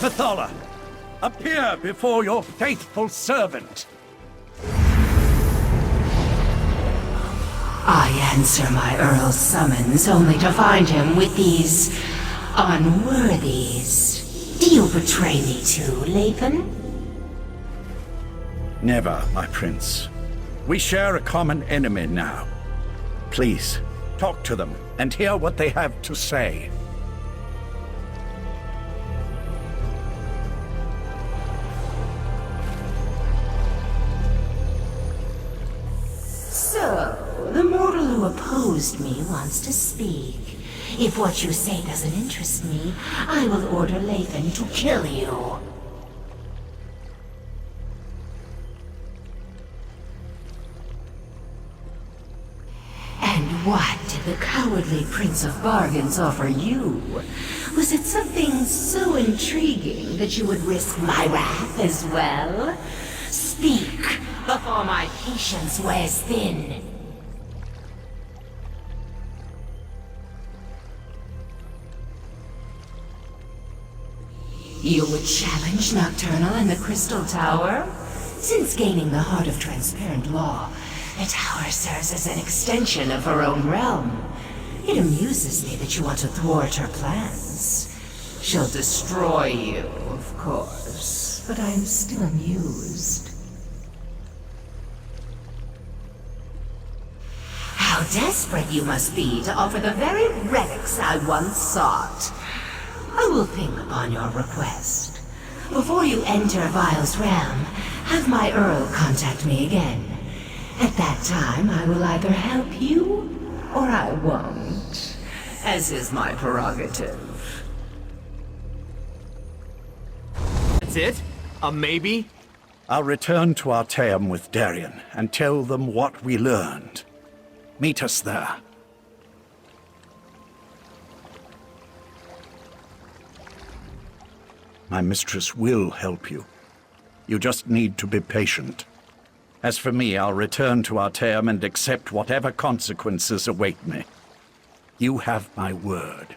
Mathala, appear before your faithful servant. I answer my Earl's summons only to find him with these unworthies. Do you betray me too, Lathan? Never, my prince. We share a common enemy now. Please, talk to them and hear what they have to say. So, the mortal who opposed me wants to speak. If what you say doesn't interest me, I will order Lathan to kill you. And what did the cowardly Prince of Bargains offer you? Was it something so intriguing that you would risk my wrath as well? Speak, before my patience wears thin. You would challenge Nocturnal in the Crystal Tower? Since gaining the Heart of Transparent Law, the tower serves as an extension of her own realm. It amuses me that you want to thwart her plans. She'll destroy you, of course, but I'm still amused. How desperate you must be to offer the very relics I once sought. I will think upon your request. Before you enter Vile's realm, have my Earl contact me again. At that time, I will either help you, or I won't, as is my prerogative. That's it? A maybe? I'll return to Artaeum with Darien and tell them what we learned. Meet us there. My mistress will help you. You just need to be patient. As for me, I'll return to Artaeum and accept whatever consequences await me. You have my word.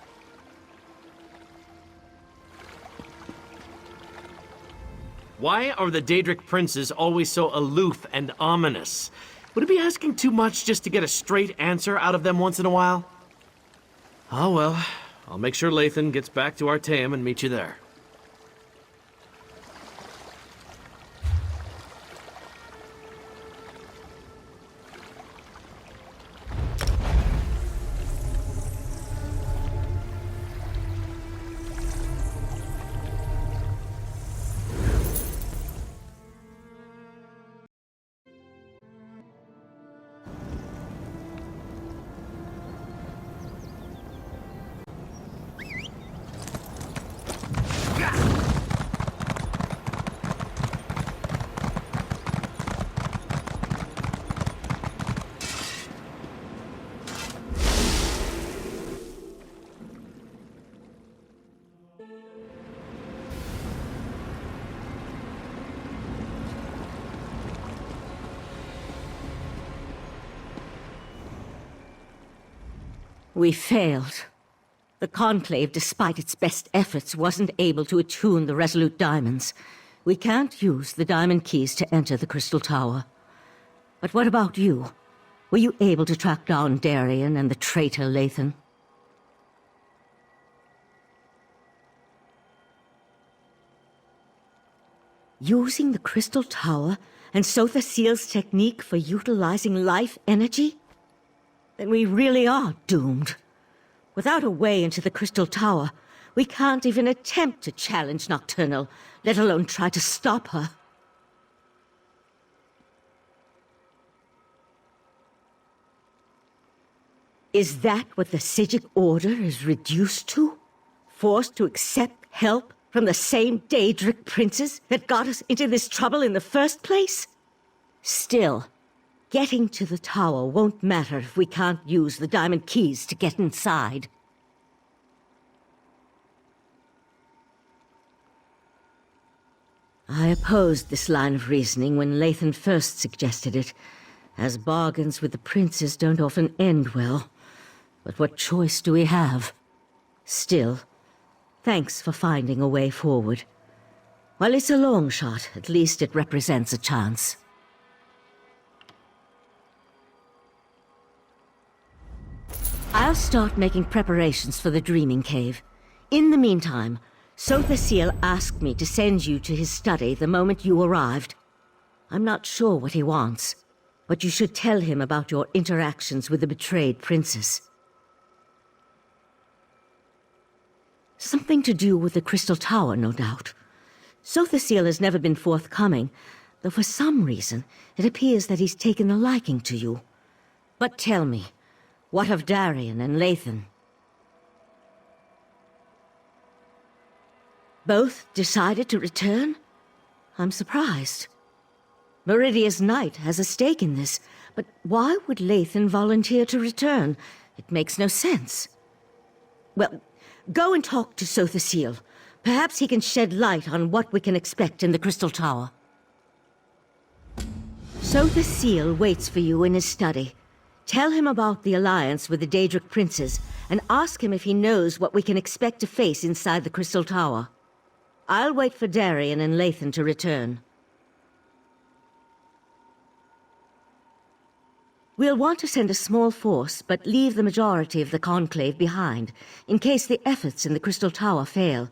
Why are the Daedric princes always so aloof and ominous? Would it be asking too much just to get a straight answer out of them once in a while? Oh well, I'll make sure Lathan gets back to Artaeum and meet you there. We failed. The Conclave, despite its best efforts, wasn't able to attune the Resolute Diamonds. We can't use the diamond keys to enter the Crystal Tower. But what about you? Were you able to track down Darien and the traitor Lathan? Using the Crystal Tower and Sotha Seal's technique for utilizing life energy? Then we really are doomed. Without a way into the Crystal Tower, we can't even attempt to challenge Nocturnal, let alone try to stop her. Is that what the Psijic Order is reduced to? Forced to accept help from the same Daedric princes that got us into this trouble in the first place? Still, getting to the tower won't matter if we can't use the diamond keys to get inside. I opposed this line of reasoning when Lathan first suggested it, as bargains with the princes don't often end well. But what choice do we have? Still, Thanks for finding a way forward. While it's a long shot, at least it represents a chance. I'll start making preparations for the Dreaming Cave. In the meantime, Sotha Seal asked me to send you to his study the moment you arrived. I'm not sure what he wants, but you should tell him about your interactions with the betrayed princess. Something to do with the Crystal Tower, no doubt. Sotha Seal has never been forthcoming, though for some reason it appears that he's taken a liking to you. But tell me, what of Darian and Lathan? Both decided to return? I'm surprised. Meridia's knight has a stake in this, but why would Lathan volunteer to return? It makes no sense. Well, go and talk to Sotha Seal. Perhaps he can shed light on what we can expect in the Crystal Tower. Sotha Seal waits for you in his study. Tell him about the alliance with the Daedric princes, and ask him if he knows what we can expect to face inside the Crystal Tower. I'll wait for Darian and Lathan to return. We'll want to send a small force, but leave the majority of the Conclave behind, in case the efforts in the Crystal Tower fail.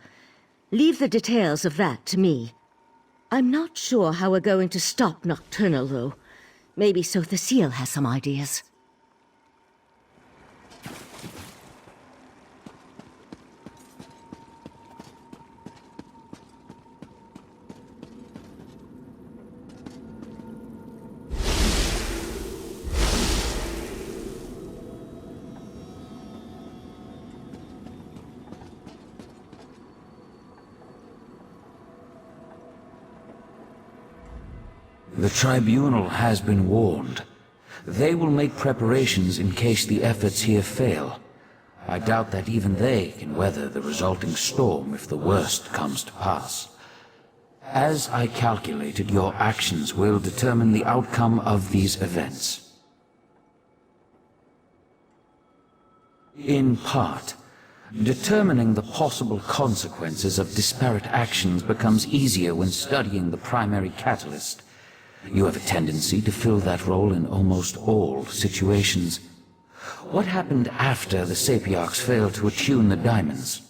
Leave the details of that to me. I'm not sure how we're going to stop Nocturnal, though. Maybe Sotha Seal has some ideas. The Tribunal has been warned. They will make preparations in case the efforts here fail. I doubt that even they can weather the resulting storm if the worst comes to pass. As I calculated, your actions will determine the outcome of these events. In part, determining the possible consequences of disparate actions becomes easier when studying the primary catalyst. You have a tendency to fill that role in almost all situations. What happened after the Sapiarchs failed to attune the diamonds?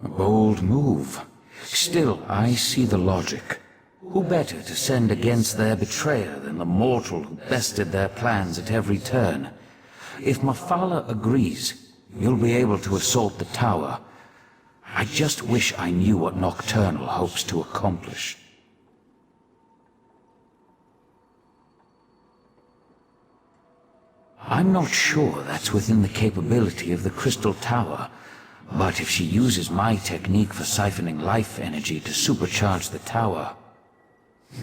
A bold move. Still, I see the logic. Who better to send against their betrayer than the mortal who bested their plans at every turn? If Mafala agrees, you'll be able to assault the tower. I just wish I knew what Nocturnal hopes to accomplish. I'm not sure that's within the capability of the Crystal Tower, but if she uses my technique for siphoning life energy to supercharge the tower...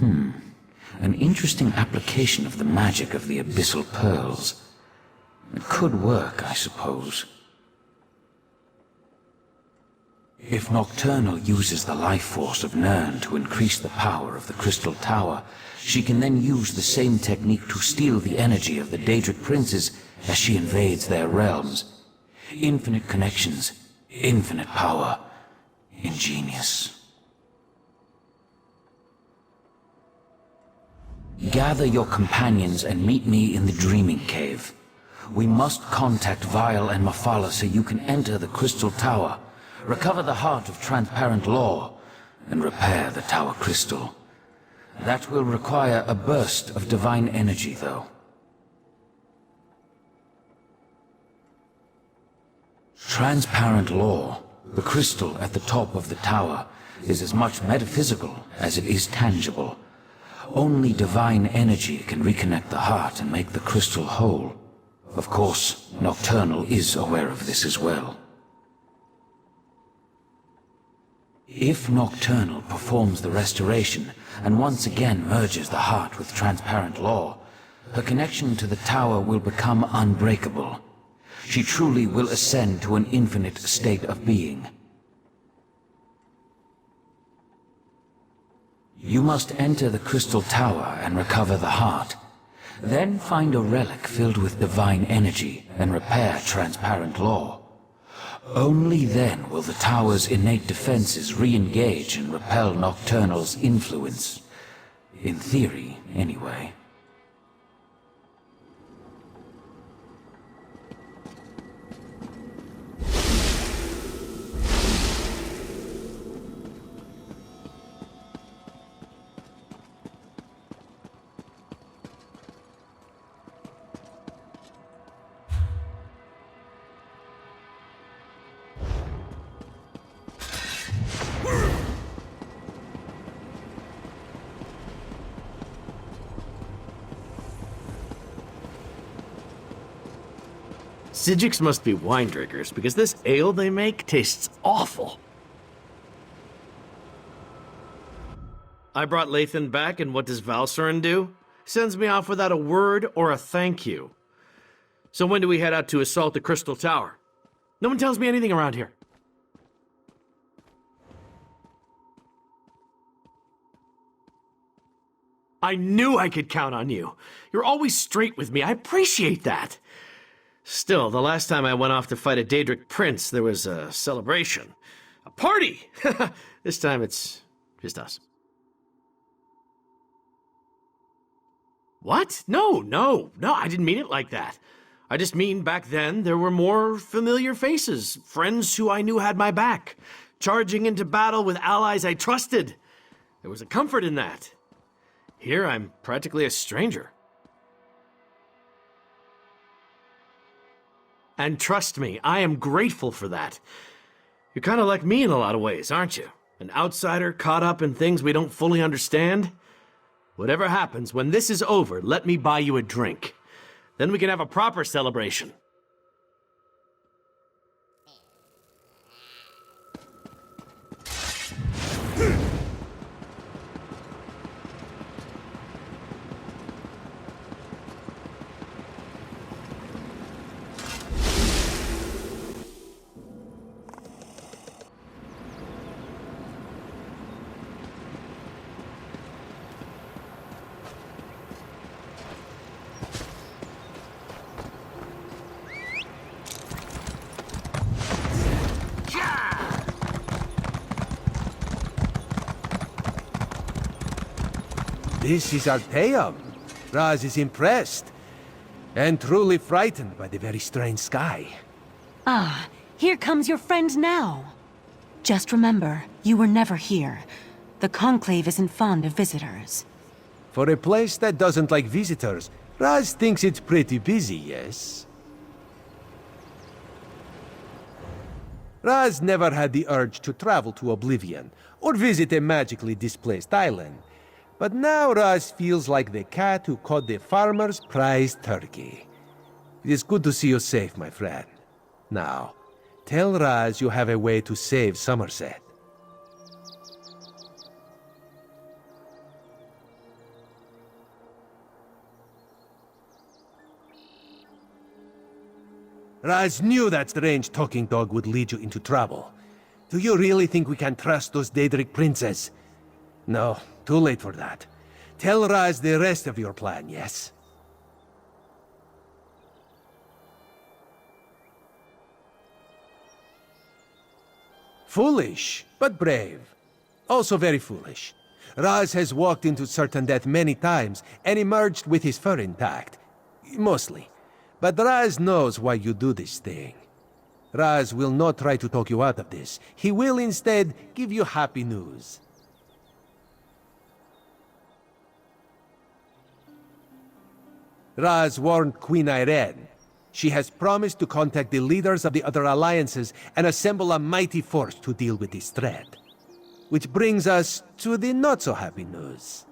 An interesting application of the magic of the Abyssal Pearls. It could work, I suppose. If Nocturnal uses the life force of Nirn to increase the power of the Crystal Tower, she can then use the same technique to steal the energy of the Daedric princes as she invades their realms. Infinite connections, infinite power. Ingenious. Gather your companions and meet me in the Dreaming Cave. We must contact Vial and Mafala so you can enter the Crystal Tower, recover the heart of transparent law, and repair the Tower Crystal. That will require a burst of divine energy, though. Transparent law, the crystal at the top of the tower, is as much metaphysical as it is tangible. Only divine energy can reconnect the heart and make the crystal whole. Of course, Nocturnal is aware of this as well. If Nocturnal performs the restoration and once again merges the heart with transparent law, her connection to the tower will become unbreakable. She truly will ascend to an infinite state of being. You must enter the Crystal Tower and recover the heart. Then find a relic filled with divine energy and repair transparent law. Only then will the tower's innate defenses re-engage and repel Nocturnal's influence. In theory, anyway. Sijiks must be wine drinkers, because this ale they make tastes awful. I brought Lathan back, and what does Valsurin do? Sends me off without a word or a thank you. So when do we head out to assault the Crystal Tower? No one tells me anything around here. I knew I could count on you. You're always straight with me. I appreciate that. Still, the last time I went off to fight a Daedric prince, there was a celebration. A party! This time it's just us. What? No, I didn't mean it like that. I just mean back then there were more familiar faces, friends who I knew had my back, charging into battle with allies I trusted. There was a comfort in that. Here I'm practically a stranger. And trust me, I am grateful for that. You're kind of like me in a lot of ways, aren't you? An outsider caught up in things we don't fully understand. Whatever happens, when this is over, let me buy you a drink. Then we can have a proper celebration. This is Arteum. Raz is impressed, and truly frightened by the very strange sky. Ah, here comes your friend now. Just remember, you were never here. The Conclave isn't fond of visitors. For a place that doesn't like visitors, Raz thinks it's pretty busy, yes? Raz never had the urge to travel to Oblivion, or visit a magically displaced island. But now Raz feels like the cat who caught the farmer's prized turkey. It is good to see you safe, my friend. Now, tell Raz you have a way to save Summerset. Raz knew that strange talking dog would lead you into trouble. Do you really think we can trust those Daedric princes? No, too late for that. Tell Raz the rest of your plan, yes? Foolish, but brave. Also very foolish. Raz has walked into certain death many times and emerged with his fur intact. Mostly. But Raz knows why you do this thing. Raz will not try to talk you out of this. He will instead give you happy news. Raz warned Queen Irene. She has promised to contact the leaders of the other alliances and assemble a mighty force to deal with this threat. Which brings us to the not-so-happy news.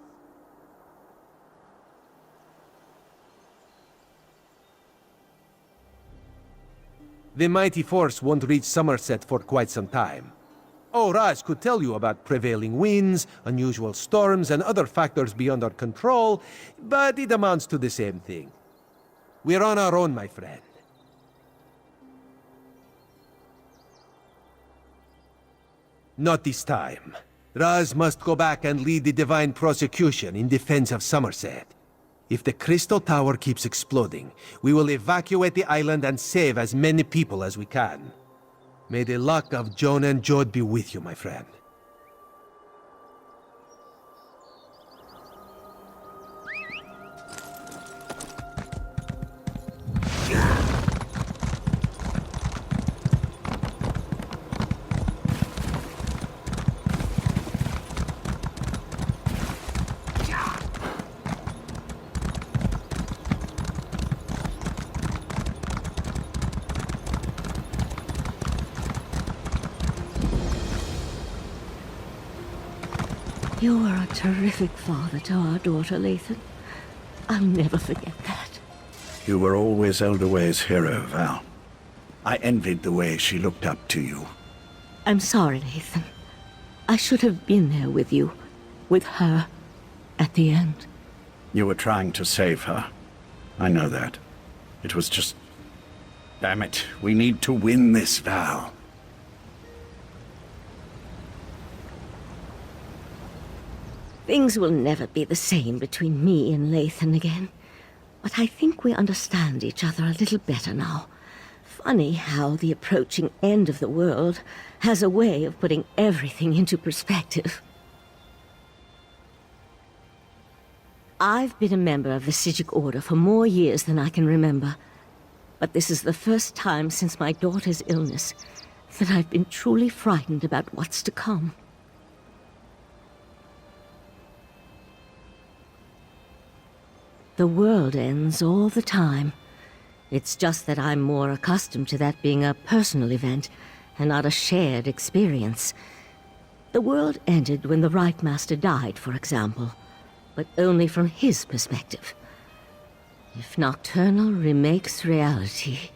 The mighty force won't reach Summerset for quite some time. Oh, Raz could tell you about prevailing winds, unusual storms, and other factors beyond our control, but it amounts to the same thing. We're on our own, my friend. Not this time. Raz must go back and lead the divine prosecution in defense of Summerset. If the Crystal Tower keeps exploding, we will evacuate the island and save as many people as we can. May the luck of Joan and Jode be with you, my friend. You were a terrific father to our daughter, Lathan. I'll never forget that. You were always Elderway's hero, Val. I envied the way she looked up to you. I'm sorry, Lathan. I should have been there with you, with her, at the end. You were trying to save her. I know that. It was just... Damn it, we need to win this, Val. Things will never be the same between me and Lathan again. But I think we understand each other a little better now. Funny how the approaching end of the world has a way of putting everything into perspective. I've been a member of the Psijic Order for more years than I can remember. But this is the first time since my daughter's illness that I've been truly frightened about what's to come. The world ends all the time. It's just that I'm more accustomed to that being a personal event and not a shared experience. The world ended when the Right Master died, for example, but only from his perspective. If Nocturnal remakes reality...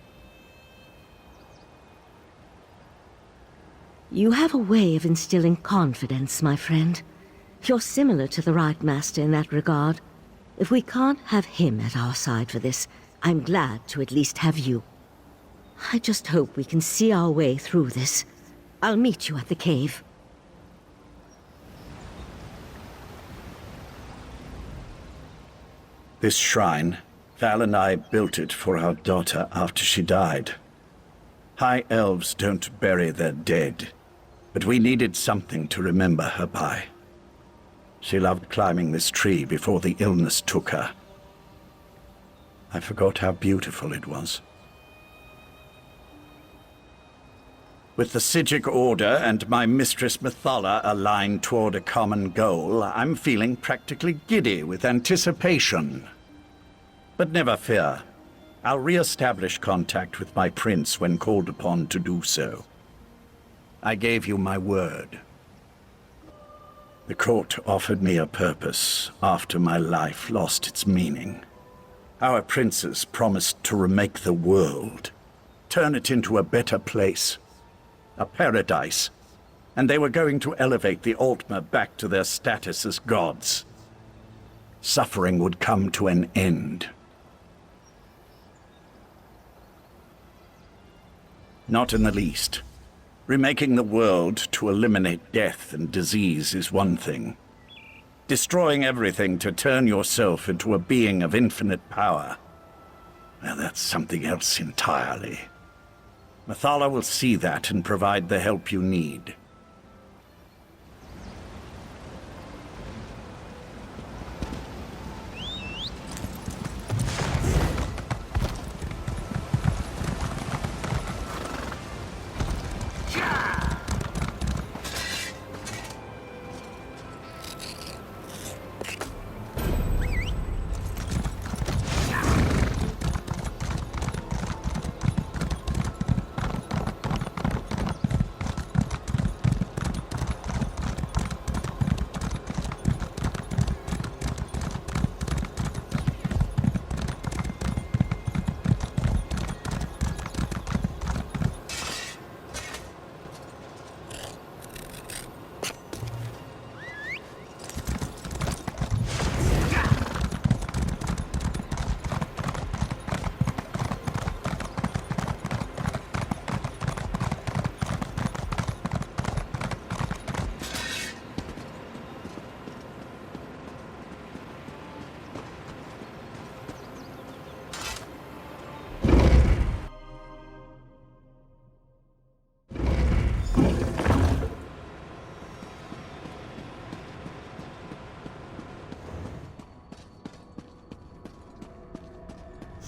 You have a way of instilling confidence, my friend. You're similar to the Right Master in that regard. If we can't have him at our side for this, I'm glad to at least have you. I just hope we can see our way through this. I'll meet you at the cave. This shrine, Val and I built it for our daughter after she died. High elves don't bury their dead, but we needed something to remember her by. She loved climbing this tree before the illness took her. I forgot how beautiful it was. With the Psijic Order and my mistress Methala aligned toward a common goal, I'm feeling practically giddy with anticipation. But never fear. I'll re-establish contact with my prince when called upon to do so. I gave you my word. The court offered me a purpose after my life lost its meaning. Our princes promised to remake the world, turn it into a better place, a paradise, and they were going to elevate the Altmer back to their status as gods. Suffering would come to an end. Not in the least. Remaking the world to eliminate death and disease is one thing. Destroying everything to turn yourself into a being of infinite power, well, that's something else entirely. Methala will see that and provide the help you need.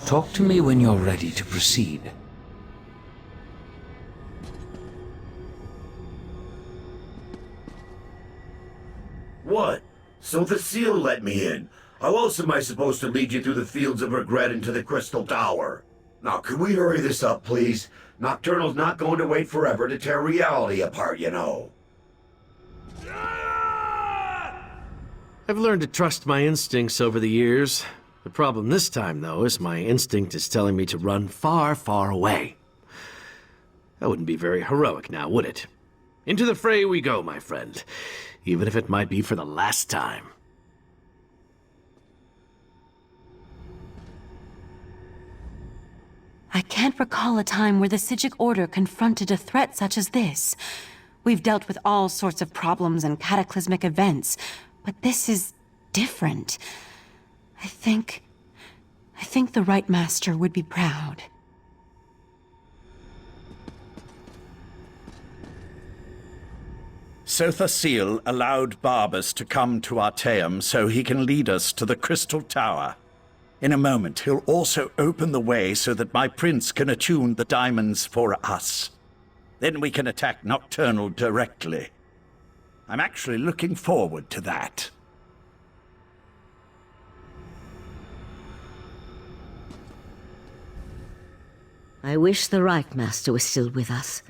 Talk to me when you're ready to proceed. What? So the seal let me in. How else am I supposed to lead you through the fields of regret into the Crystal Tower? Now, can we hurry this up, please? Nocturnal's not going to wait forever to tear reality apart, you know. I've learned to trust my instincts over the years. The problem this time, though, is my instinct is telling me to run far, far away. That wouldn't be very heroic now, would it? Into the fray we go, my friend. Even if it might be for the last time. I can't recall a time where the Psijic Order confronted a threat such as this. We've dealt with all sorts of problems and cataclysmic events, but this is different. I think the Right Master would be proud. Sotha Seal allowed Barbas to come to Artaeum so he can lead us to the Crystal Tower. In a moment, he'll also open the way so that my prince can attune the diamonds for us. Then we can attack Nocturnal directly. I'm actually looking forward to that. I wish the Right Master was still with us.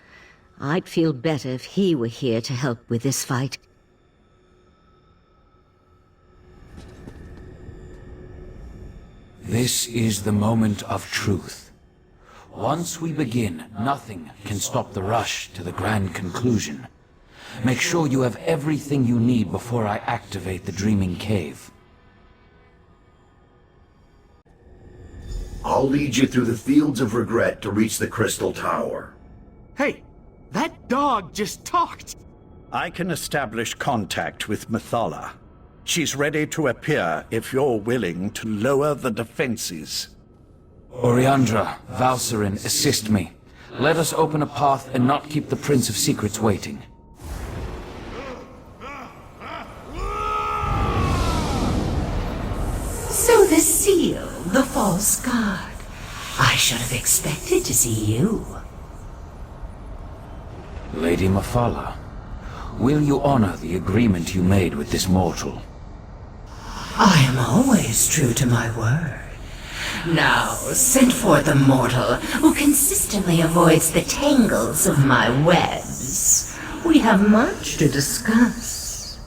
I'd feel better if he were here to help with this fight. This is the moment of truth. Once we begin, nothing can stop the rush to the grand conclusion. Make sure you have everything you need before I activate the Dreaming Cave. I'll lead you through the fields of regret to reach the Crystal Tower. Hey, that dog just talked! I can establish contact with Methala. She's ready to appear if you're willing to lower the defenses. Oriandra, Valserin, assist me. Let us open a path and not keep the Prince of Secrets waiting. So the seal, the false guard. I should have expected to see you. Lady Mephala, will you honor the agreement you made with this mortal? I am always true to my word. Now, send forth a mortal who consistently avoids the tangles of my webs. We have much to discuss.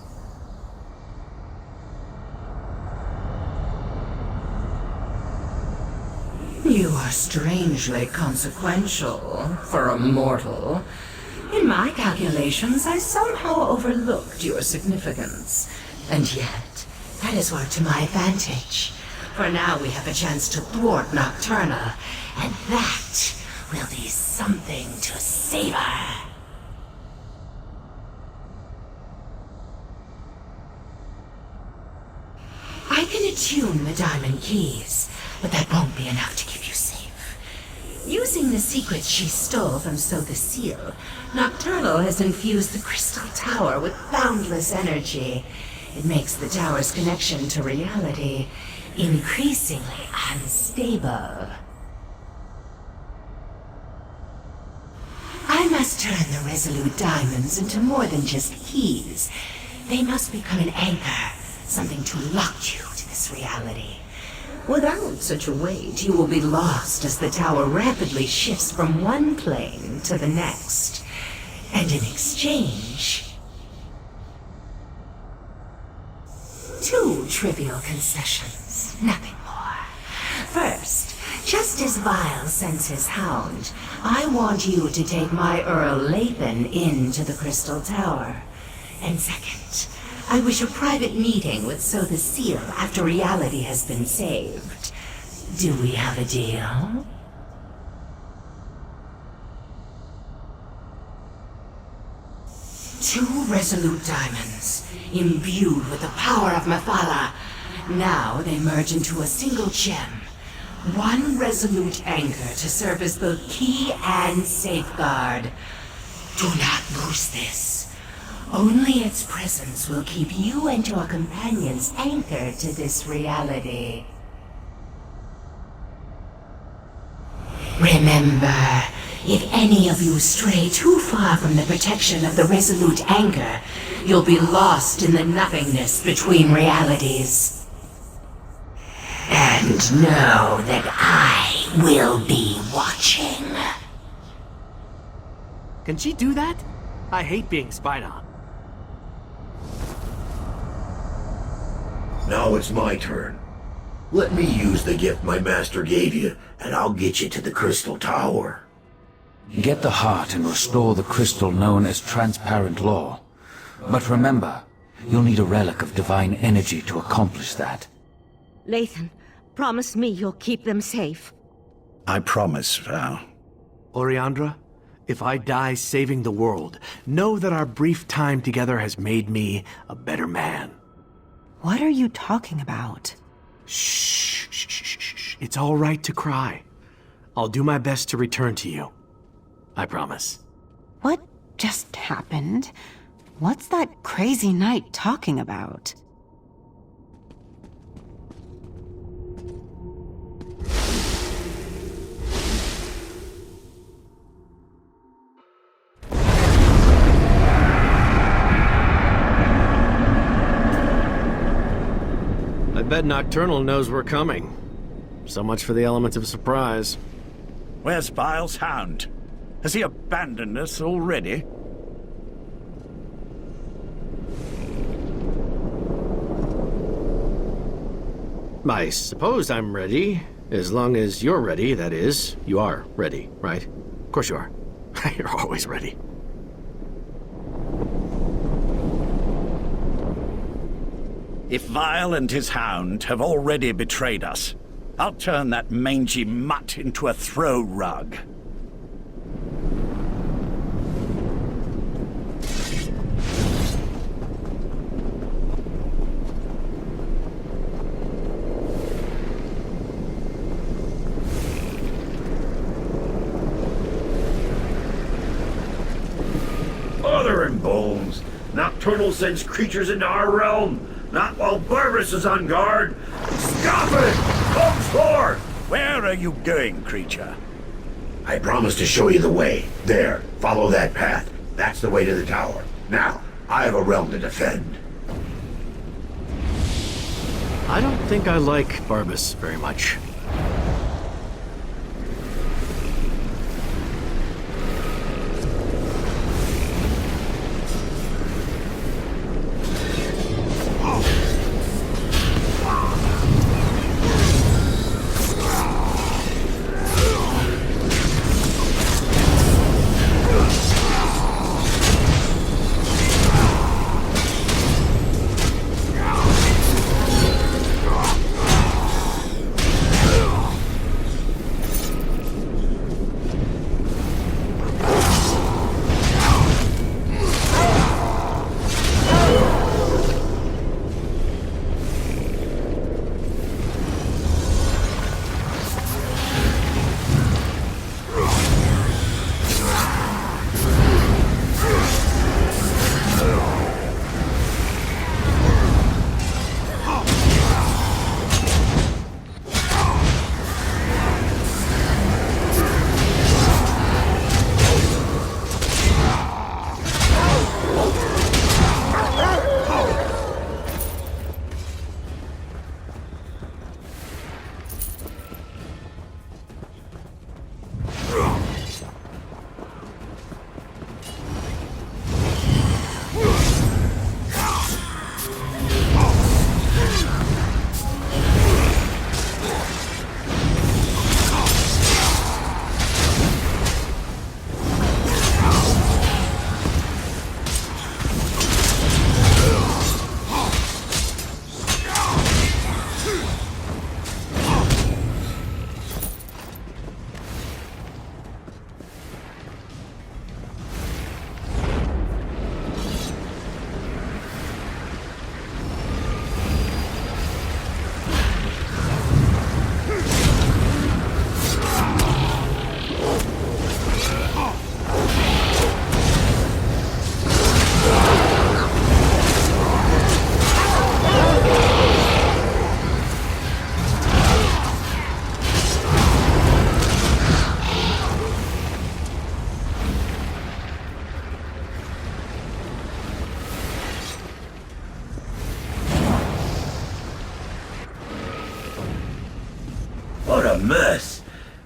You are strangely consequential for a mortal. In my calculations, I somehow overlooked your significance. And yet, that is worked to my advantage. For now we have a chance to thwart Nocturnal, and that will be something to savor. I can attune the diamond keys, but that won't be enough to keep you safe. Using the secrets she stole from Sotha Seal, Nocturnal has infused the Crystal Tower with boundless energy. It makes the tower's connection to reality increasingly unstable. I must turn the Resolute Diamonds into more than just keys. They must become an anchor, something to lock you to this reality. Without such a weight, you will be lost as the tower rapidly shifts from one plane to the next. And in exchange, 2 trivial concessions, nothing more. First, just as Vile sends his hound, I want you to take my Earl Lathan into the Crystal Tower. And second, I wish a private meeting with Sotha Seal after reality has been saved. Do we have a deal? Two resolute diamonds, imbued with the power of Mephala. Now they merge into a single gem. One resolute anchor to serve as both key and safeguard. Do not lose this. Only its presence will keep you and your companions anchored to this reality. Remember, if any of you stray too far from the protection of the resolute anchor, you'll be lost in the nothingness between realities. And know that I will be watching. Can she do that? I hate being spied on. Now it's my turn. Let me use the gift my master gave you, and I'll get you to the Crystal Tower. Get the heart and restore the crystal known as transparent law. But remember, you'll need a relic of divine energy to accomplish that. Lathan, promise me you'll keep them safe. I promise, Val. Oriandra, if I die saving the world, know that our brief time together has made me a better man. What are you talking about? Shh, shh, shh, shh, shh. It's all right to cry. I'll do my best to return to you. I promise. What just happened? What's that crazy knight talking about? I bet Nocturnal knows we're coming. So much for the element of surprise. Where's Vile's hound? Has he abandoned us already? I suppose I'm ready. As long as you're ready, that is. You are ready, right? Of course you are. You're always ready. If Vile and his hound have already betrayed us, I'll turn that mangy mutt into a throw rug. Mother and bones! Nocturnal sends creatures into our realm! Not while Barbas is on guard! Stop it! Come forth! Where are you going, creature? I promised to show you the way. There, follow that path. That's the way to the tower. Now, I have a realm to defend. I don't think I like Barbas very much.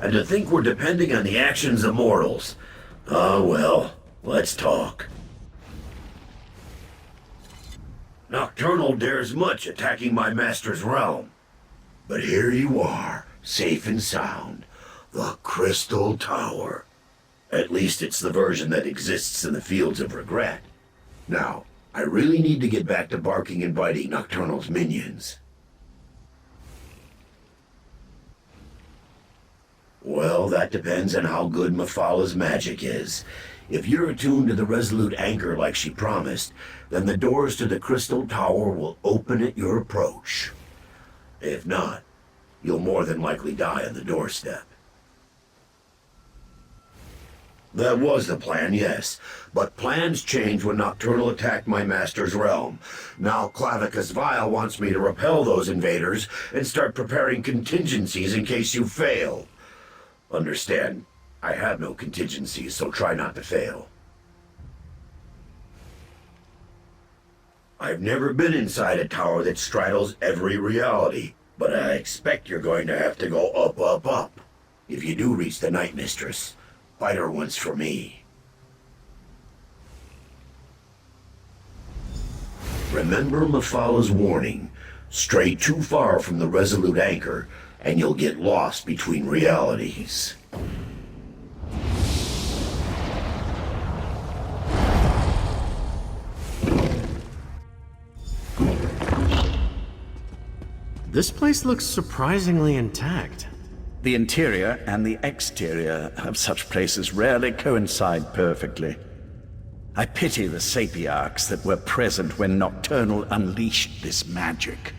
And to think we're depending on the actions of mortals. Ah, well, let's talk. Nocturnal dares much attacking my master's realm. But here you are, safe and sound. The Crystal Tower. At least it's the version that exists in the Fields of Regret. Now, I really need to get back to barking and biting Nocturnal's minions. Well, that depends on how good Mephala magic is. If you're attuned to the Resolute Anchor like she promised, then the doors to the Crystal Tower will open at your approach. If not, you'll more than likely die on the doorstep. That was the plan, yes. But plans change when Nocturnal attacked my master's realm. Now Clavicus Vile wants me to repel those invaders and start preparing contingencies in case you fail. Understand, I have no contingencies, so try not to fail. I've never been inside a tower that straddles every reality, but I expect you're going to have to go up, up, up. If you do reach the Night Mistress, fight her once for me. Remember Mephala's warning. Stray too far from the Resolute Anchor, and you'll get lost between realities. This place looks surprisingly intact. The interior and the exterior of such places rarely coincide perfectly. I pity the sapiarchs that were present when Nocturnal unleashed this magic.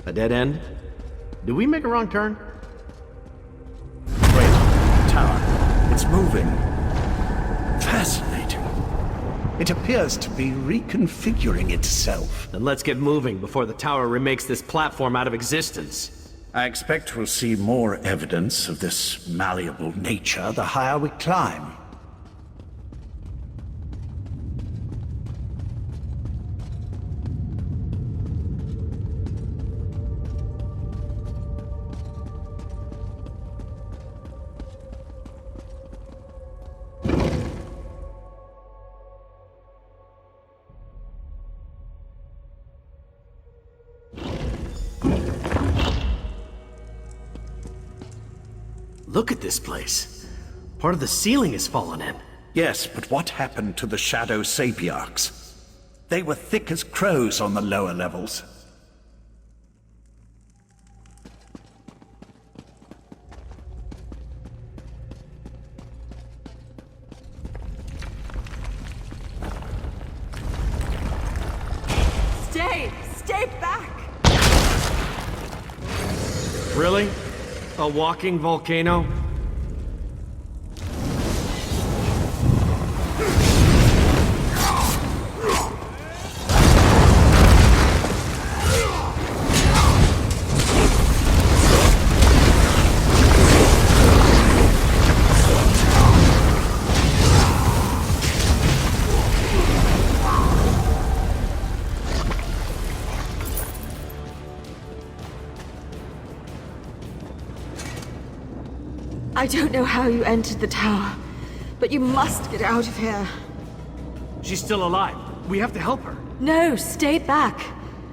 A dead end? Did we make a wrong turn? Wait, tower. It's moving. Fascinating. It appears to be reconfiguring itself. Then let's get moving before the tower remakes this platform out of existence. I expect we'll see more evidence of this malleable nature the higher we climb. Look at this place. Part of the ceiling has fallen in. Yes, but what happened to the Shadow Sapiarchs? They were thick as crows on the lower levels. Stay! Stay back! Really? A walking volcano? I don't know how you entered the tower, but you must get out of here. She's still alive. We have to help her. No, stay back.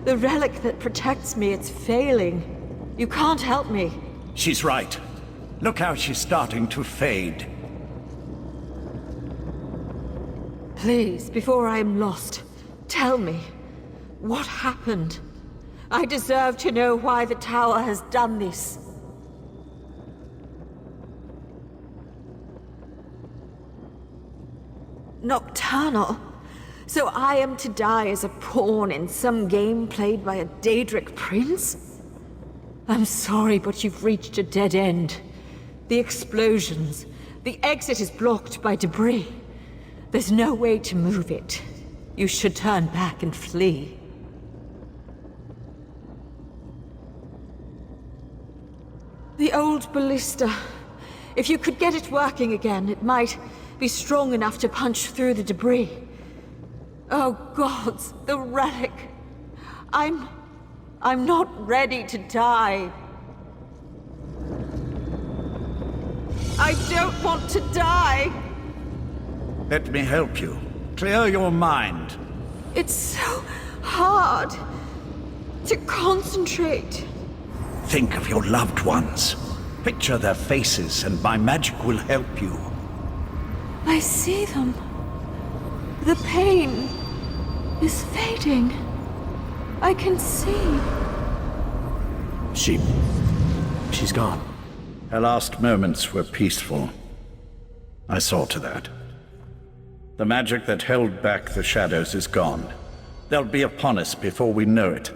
The relic that protects me, it's failing. You can't help me. She's right. Look how she's starting to fade. Please, before I am lost, tell me, what happened? I deserve to know why the tower has done this. Nocturnal? So I am to die as a pawn in some game played by a Daedric prince? I'm sorry, but you've reached a dead end. The explosions. The exit is blocked by debris. There's no way to move it. You should turn back and flee. The old ballista. If you could get it working again, it might be strong enough to punch through the debris. Oh gods, the relic. I'm not ready to die. I don't want to die. Let me help you. Clear your mind. It's so hard to concentrate. Think of your loved ones. Picture their faces, and my magic will help you. I see them. The pain is fading. I can see. She's gone. Her last moments were peaceful. I saw to that. The magic that held back the shadows is gone. They'll be upon us before we know it.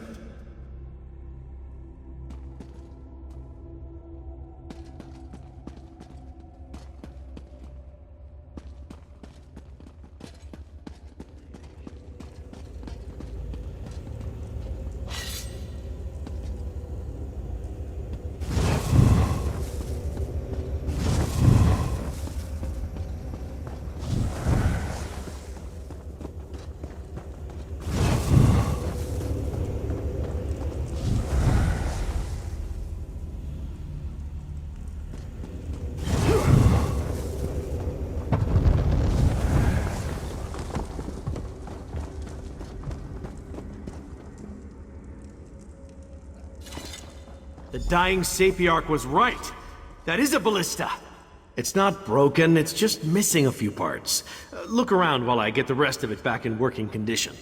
The dying Sapiarch was right. That is a ballista. It's not broken, it's just missing a few parts. Look around while I get the rest of it back in working condition.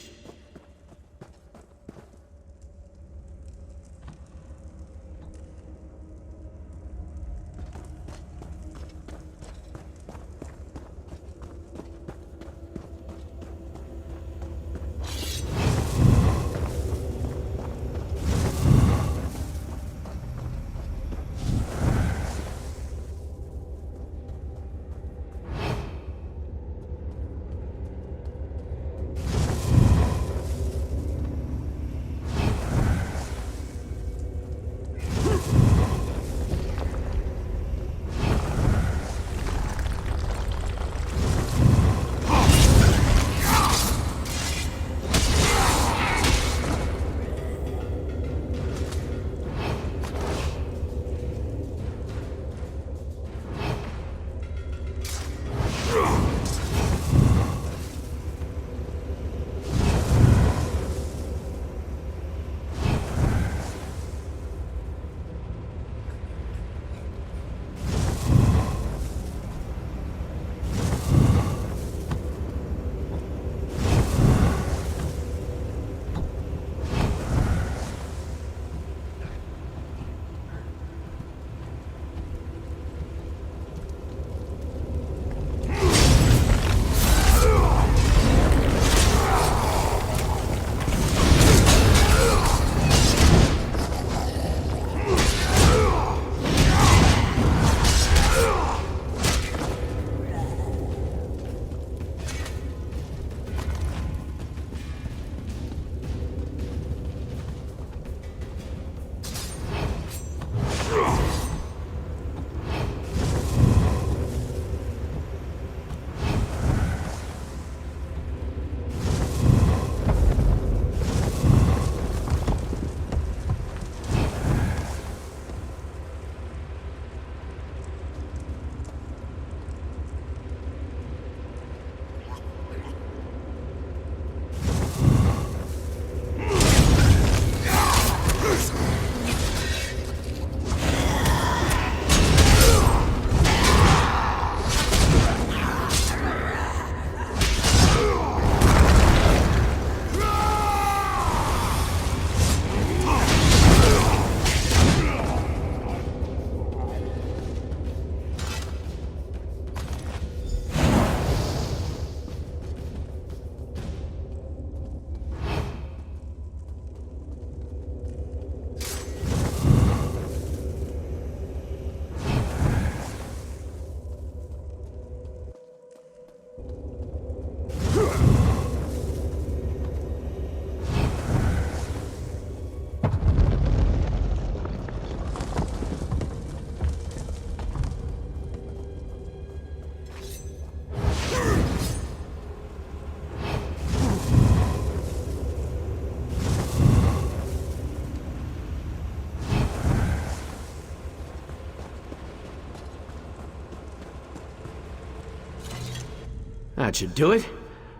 That should do it.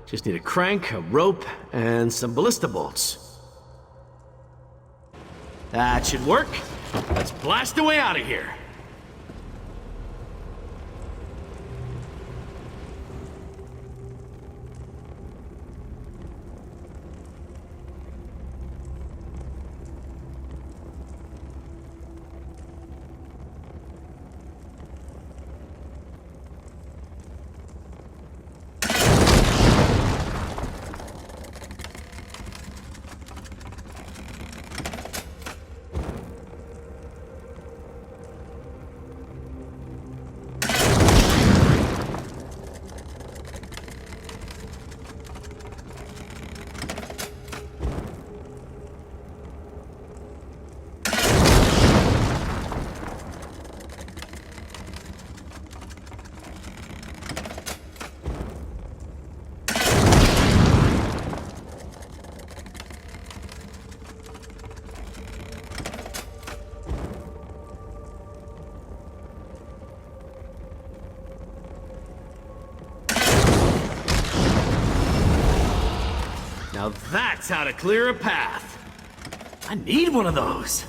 Just need a crank, a rope, and some ballista bolts. That should work. Let's blast away out of here. Now that's how to clear a path. I need one of those.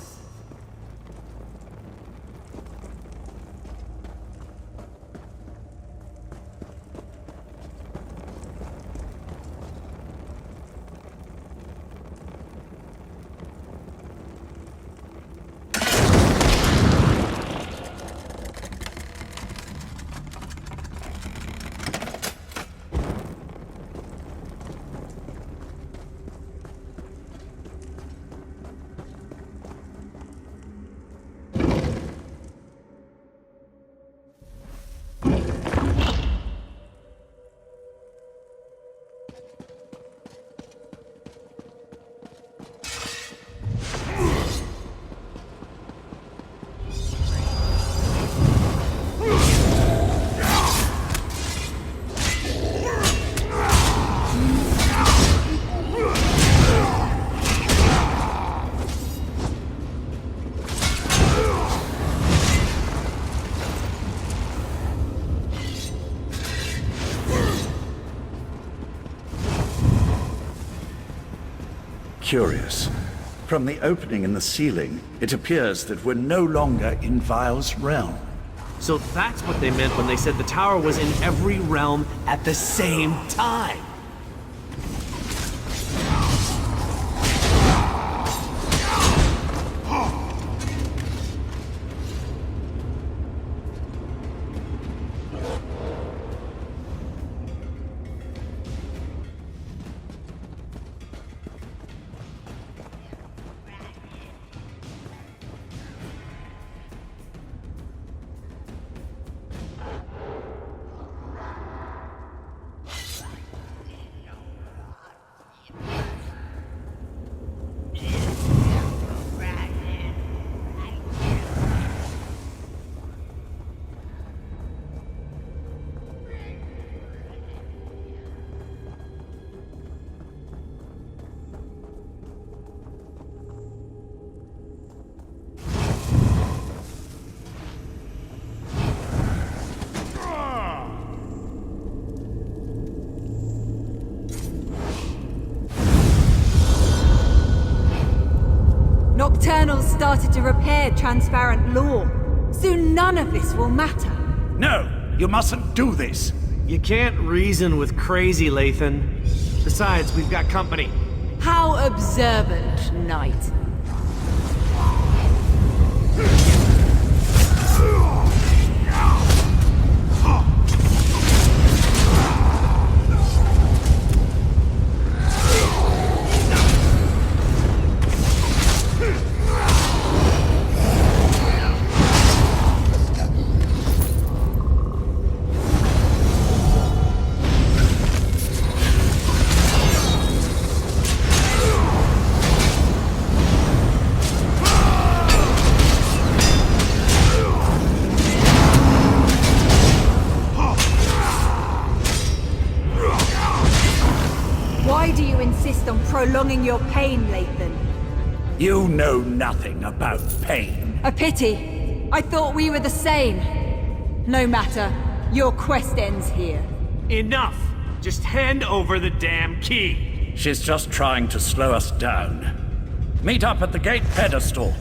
Curious. From the opening in the ceiling, it appears that we're no longer in Vile's realm. So that's what they meant when they said the tower was in every realm at the same time. Nocturnals started to repair transparent law. Soon none of this will matter. No, you mustn't do this. You can't reason with crazy, Lathan. Besides, we've got company. How observant, Knight. Prolonging your pain, Lathan. You know nothing about pain. A pity. I thought we were the same. No matter. Your quest ends here. Enough! Just hand over the damn key. She's just trying to slow us down. Meet up at the gate pedestal.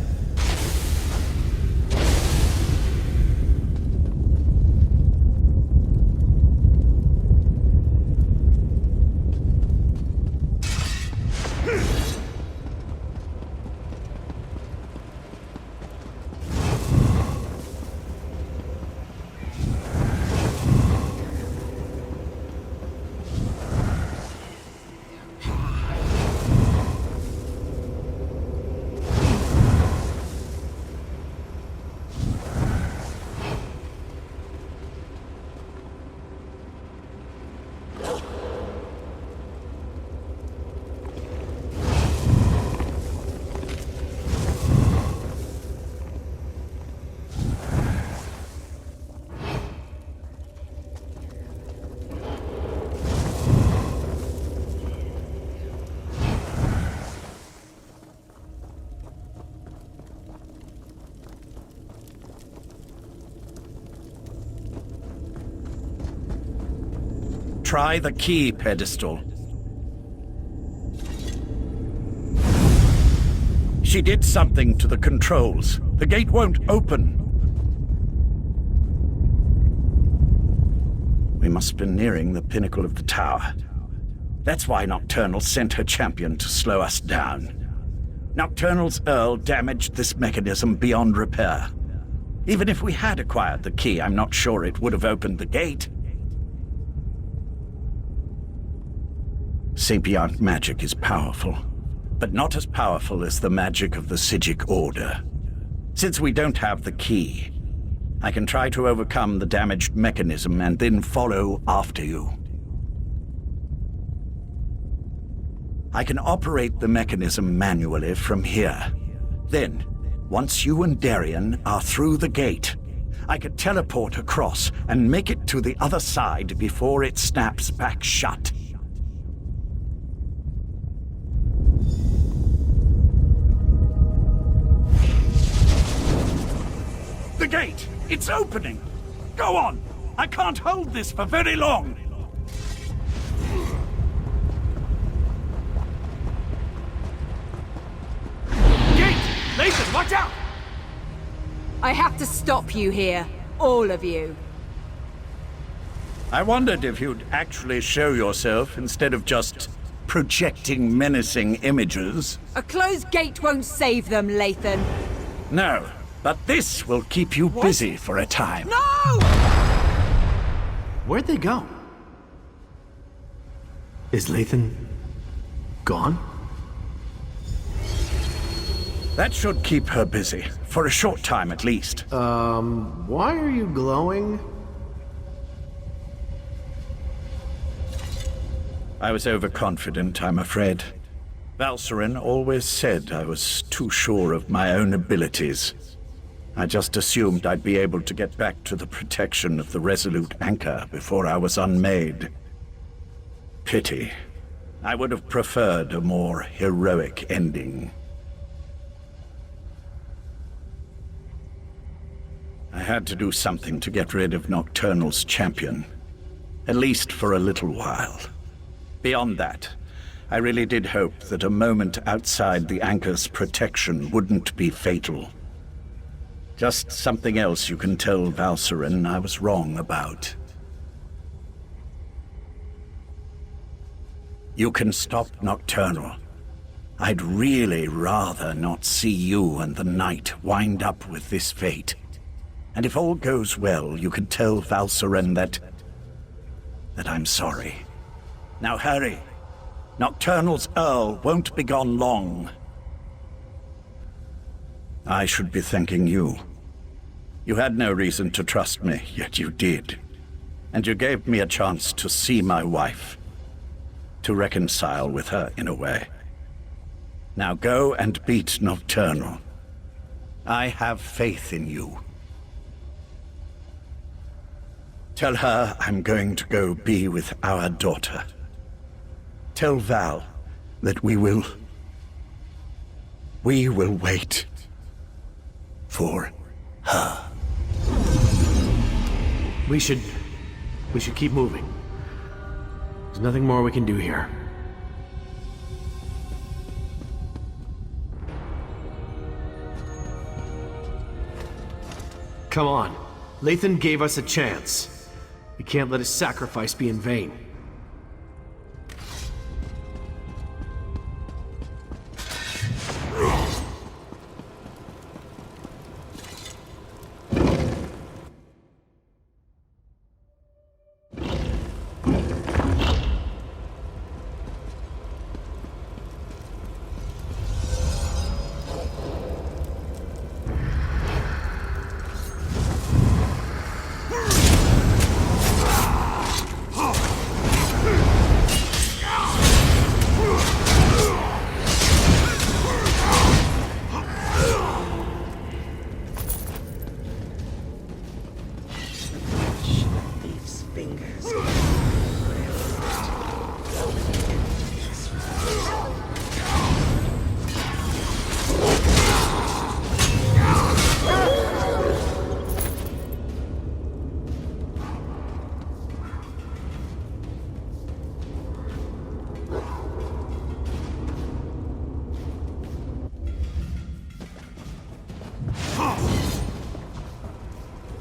Try the key pedestal. She did something to the controls. The gate won't open. We must be nearing the pinnacle of the tower. That's why Nocturnal sent her champion to slow us down. Nocturnal's Earl damaged this mechanism beyond repair. Even if we had acquired the key, I'm not sure it would have opened the gate. Sapient magic is powerful, but not as powerful as the magic of the Psijic Order. Since we don't have the key, I can try to overcome the damaged mechanism and then follow after you. I can operate the mechanism manually from here. Then, once you and Darien are through the gate, I could teleport across and make it to the other side before it snaps back shut. The gate! It's opening! Go on! I can't hold this for very long! Gate! Lathan, watch out! I have to stop you here. All of you. I wondered if you'd actually show yourself instead of just projecting menacing images. A closed gate won't save them, Lathan. No, but this will keep you busy for a time. No! Where'd they go? Is Lathan gone? That should keep her busy, for a short time at least. Why are you glowing? I was overconfident, I'm afraid. Valcerin always said I was too sure of my own abilities. I just assumed I'd be able to get back to the protection of the Resolute Anchor before I was unmade. Pity. I would have preferred a more heroic ending. I had to do something to get rid of Nocturnal's champion. At least for a little while. Beyond that, I really did hope that a moment outside the Anchor's protection wouldn't be fatal. Just something else you can tell Valcerin I was wrong about. You can stop Nocturnal. I'd really rather not see you and the Knight wind up with this fate. And if all goes well, you can tell Valcerin that I'm sorry. Now hurry. Nocturnal's Earl won't be gone long. I should be thanking you. You had no reason to trust me, yet you did. And you gave me a chance to see my wife. To reconcile with her in a way. Now go and beat Nocturnal. I have faith in you. Tell her I'm going to go be with our daughter. Tell Val that we will wait for her. We should keep moving. There's nothing more we can do here. Come on. Lathan gave us a chance. We can't let his sacrifice be in vain.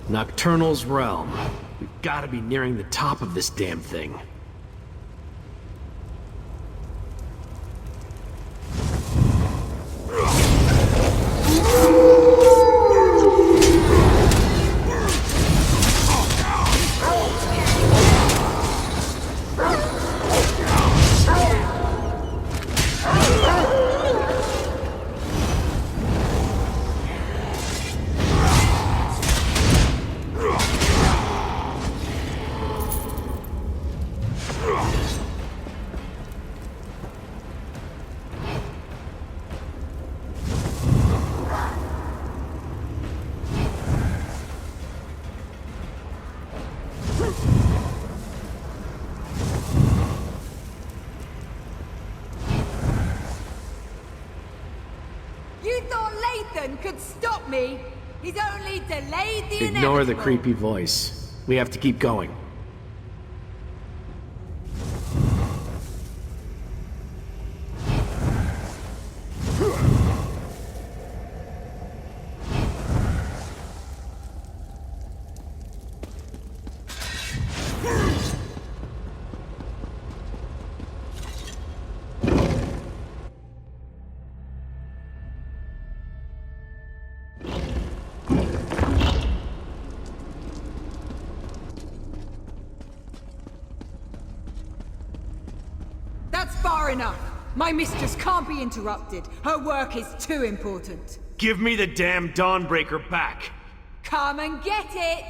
Nocturnal's realm. We've got to be nearing the top of this damn thing. Could stop me. He's only delayed the Ignore the inevitable. creepy voice. We have to keep going. That's far enough. My mistress can't be interrupted. Her work is too important. Give me the damn Dawnbreaker back! Come and get it!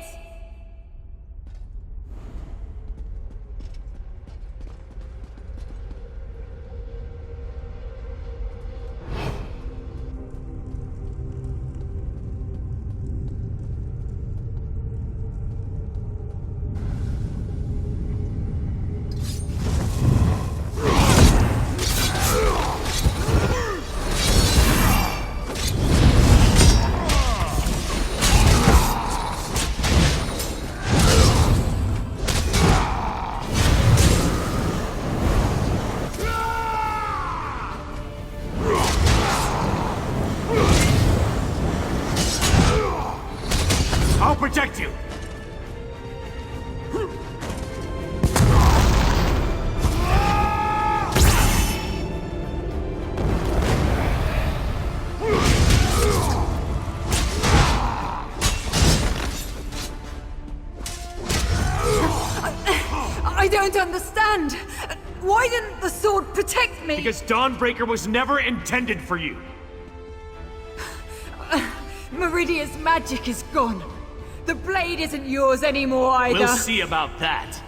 I'll protect you! I don't understand. Why didn't the sword protect me? Because Dawnbreaker was never intended for you. Meridia's magic is gone. The blade isn't yours anymore either. We'll see about that.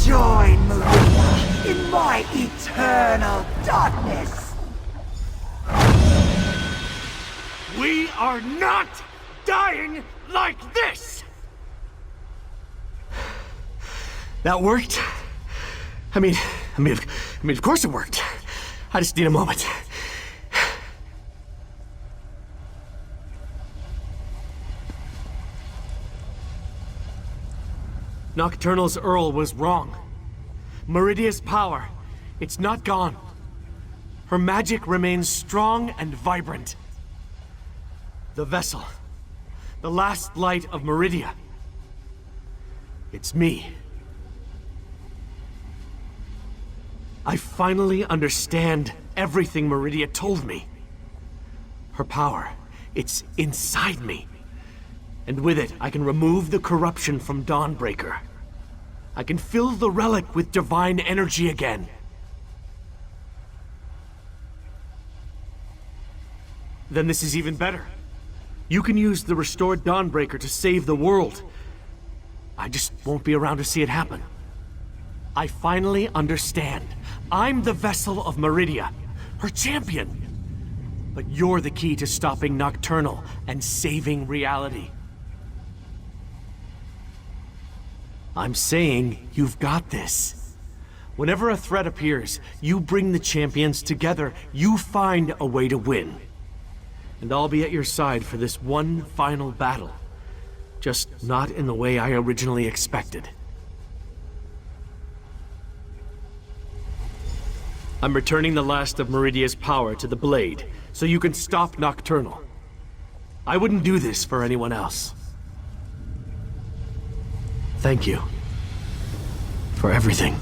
Join Meridia in my eternal darkness! We are not dying like this! That worked? I mean, of course it worked. I just need a moment. Nocturnal's Earl was wrong. Meridia's power, it's not gone. Her magic remains strong and vibrant. The vessel, the last light of Meridia. It's me. I finally understand everything Meridia told me. Her power, it's inside me. And with it, I can remove the corruption from Dawnbreaker. I can fill the relic with divine energy again. Then this is even better. You can use the restored Dawnbreaker to save the world. I just won't be around to see it happen. I finally understand. I'm the vessel of Meridia, her champion. But you're the key to stopping Nocturnal and saving reality. I'm saying you've got this. Whenever a threat appears, you bring the champions together. You find a way to win. And I'll be at your side for this one final battle. Just not in the way I originally expected. I'm returning the last of Meridia's power to the Blade, so you can stop Nocturnal. I wouldn't do this for anyone else. Thank you. For everything.